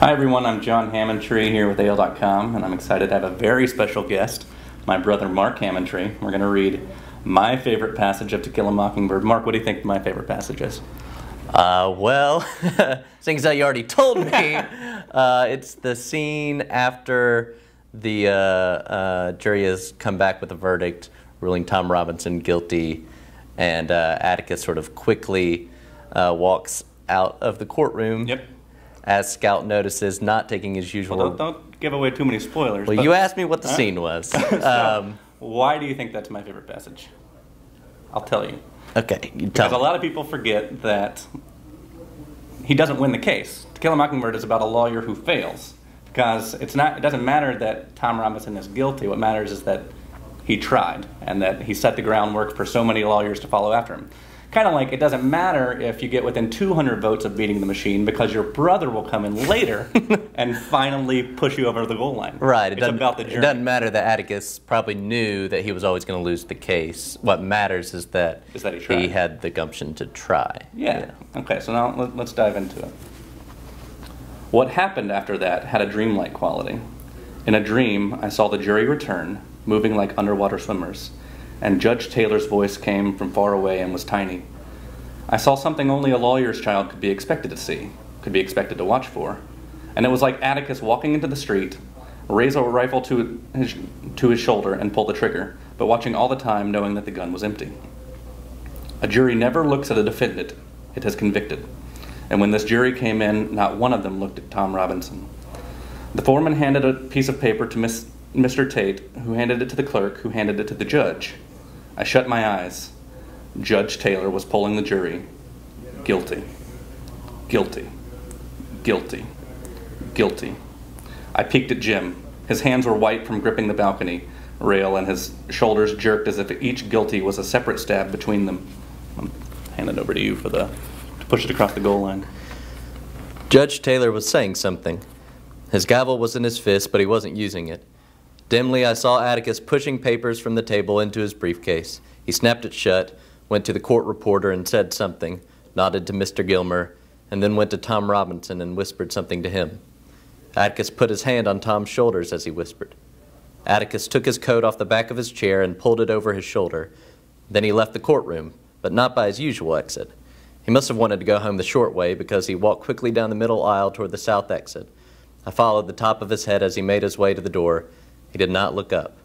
Hi everyone, I'm John Hammontree here with AL.com, and I'm excited to have a very special guest, my brother Mark Hammontree. We're going to read my favorite passage of To Kill a Mockingbird. Mark, what do you think my favorite passage is? Well, things that you already told me. It's the scene after the jury has come back with a verdict ruling Tom Robinson guilty, and Atticus sort of quickly walks out of the courtroom. Yep. As Scout notices, not taking his usual... Well, don't give away too many spoilers. Well, you asked me what the scene was. So, why do you think that's my favorite passage? I'll tell you. Okay, you tell me. Because a lot of people forget that he doesn't win the case. To Kill a Mockingbird is about a lawyer who fails. Because it doesn't matter that Tom Robinson is guilty. What matters is that he tried, and that he set the groundwork for so many lawyers to follow after him. Kind of like it doesn't matter if you get within 200 votes of beating the machine, because your brother will come in later and finally push you over the goal line. Right. It's about the journey. It doesn't matter that Atticus probably knew that he was always going to lose the case. What matters is that he had the gumption to try. Yeah. Okay, so now let's dive into it. What happened after that had a dreamlike quality. In a dream, I saw the jury return, moving like underwater swimmers, and Judge Taylor's voice came from far away and was tiny. I saw something only a lawyer's child could be expected to see, could be expected to watch for. And it was like Atticus walking into the street, raise a rifle to his shoulder and pull the trigger, but watching all the time knowing that the gun was empty. A jury never looks at a defendant, it has convicted. And when this jury came in, not one of them looked at Tom Robinson. The foreman handed a piece of paper to Mr. Tate, who handed it to the clerk, who handed it to the judge. I shut my eyes. Judge Taylor was polling the jury. Guilty. Guilty. Guilty. Guilty. I peeked at Jim. His hands were white from gripping the balcony rail, and his shoulders jerked as if each guilty was a separate stab between them. I'm handing it over to you to push it across the goal line. Judge Taylor was saying something. His gavel was in his fist, but he wasn't using it. Dimly, I saw Atticus pushing papers from the table into his briefcase. He snapped it shut, went to the court reporter and said something, nodded to Mr. Gilmer, and then went to Tom Robinson and whispered something to him. Atticus put his hand on Tom's shoulders as he whispered. Atticus took his coat off the back of his chair and pulled it over his shoulder. Then he left the courtroom, but not by his usual exit. He must have wanted to go home the short way, because he walked quickly down the middle aisle toward the south exit. I followed the top of his head as he made his way to the door. He did not look up.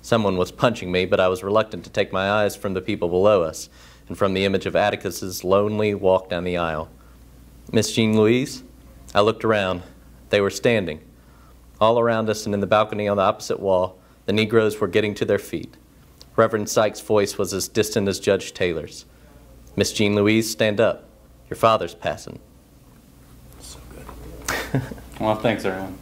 Someone was punching me, but I was reluctant to take my eyes from the people below us and from the image of Atticus's lonely walk down the aisle. Miss Jean Louise? I looked around. They were standing. All around us and in the balcony on the opposite wall, the Negroes were getting to their feet. Reverend Sykes' voice was as distant as Judge Taylor's. Miss Jean Louise, stand up. Your father's passing. So good. Well, thanks, everyone.